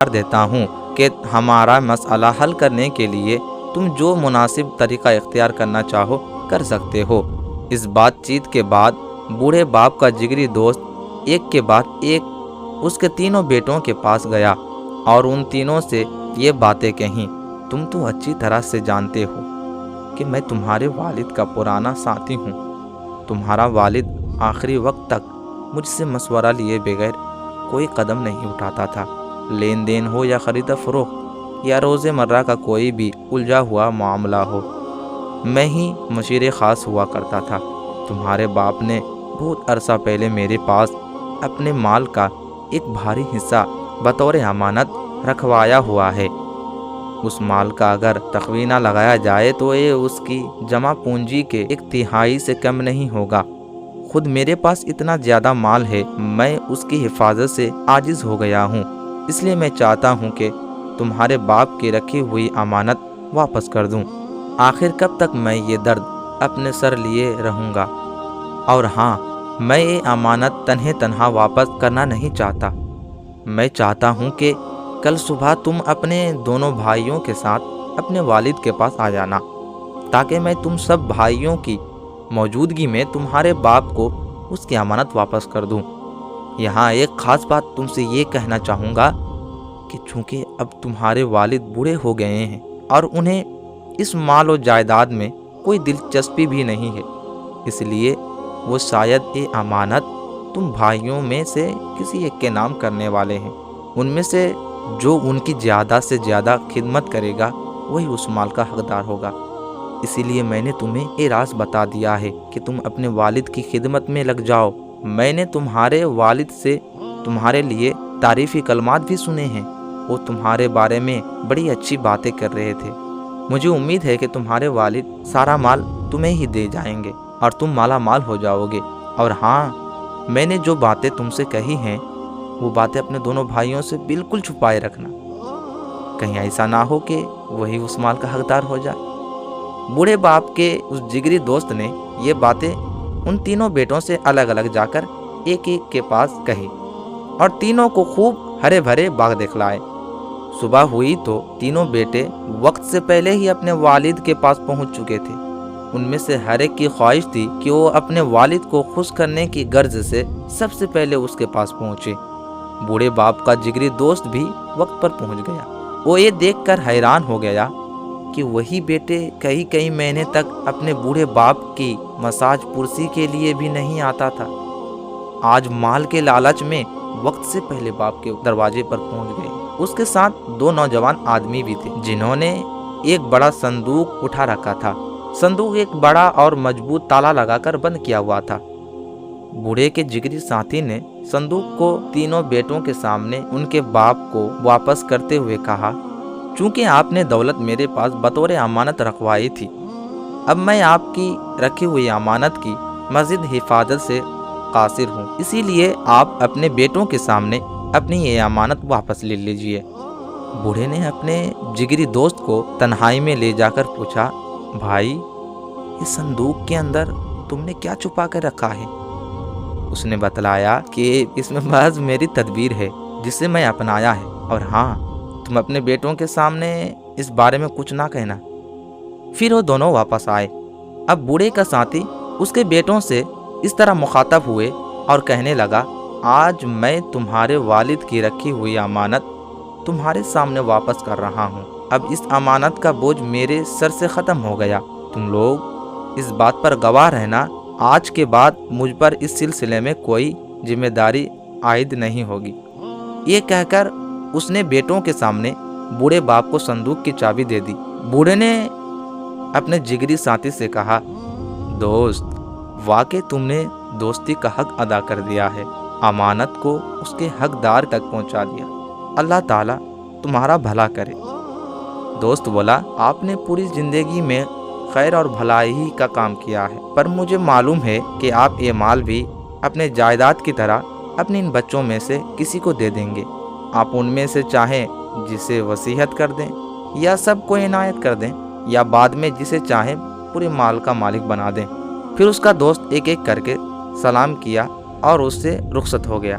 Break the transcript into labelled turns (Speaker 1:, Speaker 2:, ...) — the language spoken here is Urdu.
Speaker 1: دیتا ہوں کہ ہمارا مسئلہ حل کرنے کے لیے تم جو مناسب طریقہ اختیار کرنا چاہو کر سکتے ہو۔ اس بات چیت کے بعد بوڑھے باپ کا جگری دوست ایک کے بعد ایک اس کے تینوں بیٹوں کے پاس گیا اور ان تینوں سے یہ باتیں کہیں۔ تم تو اچھی طرح سے جانتے ہو کہ میں تمہارے والد کا پرانا ساتھی ہوں۔ تمہارا والد آخری وقت تک مجھ سے مشورہ لیے بغیر کوئی قدم نہیں اٹھاتا تھا۔ لین دین ہو یا خرید و فروخت یا روز مرہ کا کوئی بھی الجھا ہوا معاملہ ہو، میں ہی مشیر خاص ہوا کرتا تھا۔ تمہارے باپ نے بہت عرصہ پہلے میرے پاس اپنے مال کا ایک بھاری حصہ بطور امانت رکھوایا ہوا ہے۔ اس مال کا اگر تخمینہ لگایا جائے تو یہ اس کی جمع پونجی کے 1/3 سے کم نہیں ہوگا۔ خود میرے پاس اتنا زیادہ مال ہے، میں اس کی حفاظت سے عاجز ہو گیا ہوں۔ اس لیے میں چاہتا ہوں کہ تمہارے باپ کی رکھی ہوئی امانت واپس کر دوں۔ آخر کب تک میں یہ درد اپنے سر لیے رہوں گا؟ اور ہاں، میں یہ امانت تنہا واپس کرنا نہیں چاہتا۔ میں چاہتا ہوں کہ کل صبح تم اپنے دونوں بھائیوں کے ساتھ اپنے والد کے پاس آ جانا، تاکہ میں تم سب بھائیوں کی موجودگی میں تمہارے باپ کو اس کی امانت واپس کر دوں۔ یہاں ایک خاص بات تم سے یہ کہنا چاہوں گا کہ چونکہ اب تمہارے والد بوڑھے ہو گئے ہیں اور انہیں اس مال و جائیداد میں کوئی دلچسپی بھی نہیں ہے، اس لیے وہ شاید یہ امانت تم بھائیوں میں سے کسی ایک کے نام کرنے والے ہیں۔ ان میں سے جو ان کی زیادہ سے زیادہ خدمت کرے گا وہی اس مال کا حقدار ہوگا۔ اسی لیے میں نے تمہیں یہ راز بتا دیا ہے کہ تم اپنے والد کی خدمت میں لگ جاؤ۔ میں نے تمہارے والد سے تمہارے لیے تعریفی کلمات بھی سنے ہیں۔ وہ تمہارے بارے میں بڑی اچھی باتیں کر رہے تھے۔ مجھے امید ہے کہ تمہارے والد سارا مال تمہیں ہی دے جائیں گے اور تم مالا مال ہو جاؤ گے۔ اور ہاں، میں نے جو باتیں تم سے کہی ہیں وہ باتیں اپنے دونوں بھائیوں سے بالکل چھپائے رکھنا، کہیں ایسا نہ ہو کہ وہی اس مال کا حقدار ہو جائے۔ بوڑھے باپ کے اس جگری دوست نے یہ باتیں ان تینوں بیٹوں سے الگ الگ جا کر ایک ایک کے پاس کہی اور تینوں کو خوب ہرے بھرے باغ دکھلائے۔ صبح ہوئی تو تینوں بیٹے وقت سے پہلے ہی اپنے والد کے پاس پہنچ چکے تھے۔ ان میں سے ہر ایک کی خواہش تھی کہ وہ اپنے والد کو خوش کرنے کی غرض سے سب سے پہلے اس کے پاس پہنچے۔ بوڑھے باپ کا جگری دوست بھی وقت پر پہنچ گیا۔ وہ یہ دیکھ کر حیران ہو گیا کہ وہی بیٹے کئی مہینے تک اپنے بوڑھے باپ کی مساج پرسی کے لیے بھی نہیں آتا تھا، آج مال کے لالچ میں وقت سے پہلے باپ کے دروازے پر پہنچ گئے۔ اس کے ساتھ 2 نوجوان آدمی بھی تھے جنہوں نے ایک بڑا صندوق اٹھا رکھا تھا۔ صندوق ایک بڑا اور مضبوط تالا لگا کر بند کیا ہوا تھا۔ بوڑھے کے جگری ساتھی نے صندوق کو تینوں بیٹوں کے سامنے ان کے باپ کو واپس کرتے ہوئے کہا، چونکہ آپ نے دولت میرے پاس بطور امانت رکھوائی تھی، اب میں آپ کی رکھی ہوئی امانت کی مزید حفاظت سے قاصر ہوں، اسی لیے آپ اپنے بیٹوں کے سامنے اپنی یہ امانت واپس لے لیجئے۔ بوڑھے نے اپنے جگری دوست کو تنہائی میں لے جا کر پوچھا، بھائی، اس صندوق کے اندر تم نے کیا چھپا کر رکھا ہے؟ اس نے بتلایا کہ اس میں محض میری تدبیر ہے جسے میں اپنایا ہے، اور ہاں، تم اپنے بیٹوں کے سامنے اس بارے میں کچھ نہ کہنا۔ پھر وہ دونوں واپس آئے۔ اب بوڑھے کا ساتھی اس کے بیٹوں سے اس طرح مخاطب ہوئے اور کہنے لگا، آج میں تمہارے والد کی رکھی ہوئی امانت تمہارے سامنے واپس کر رہا ہوں۔ اب اس امانت کا بوجھ میرے سر سے ختم ہو گیا۔ تم لوگ اس بات پر گواہ رہنا، آج کے بعد مجھ پر اس سلسلے میں کوئی ذمہ داری عائد نہیں ہوگی۔ یہ کہہ کر اس نے بیٹوں کے سامنے بوڑھے باپ کو صندوق کی چابی دے دی۔ بوڑھے نے اپنے جگری ساتھی سے کہا، دوست، واقعی تم نے دوستی کا حق ادا کر دیا ہے، امانت کو اس کے حقدار تک پہنچا دیا۔ اللہ تعالیٰ تمہارا بھلا کرے۔ دوست بولا، آپ نے پوری زندگی میں خیر اور بھلائی کا کام کیا ہے، پر مجھے معلوم ہے کہ آپ یہ مال بھی اپنے جائیداد کی طرح اپنے ان بچوں میں سے کسی کو دے دیں گے۔ آپ ان میں سے چاہیں جسے وصیت کر دیں یا سب کو عنایت کر دیں، یا بعد میں جسے چاہیں پورے مال کا مالک بنا دیں۔ پھر اس کا دوست ایک ایک کر کے سلام کیا اور اس سے رخصت ہو گیا۔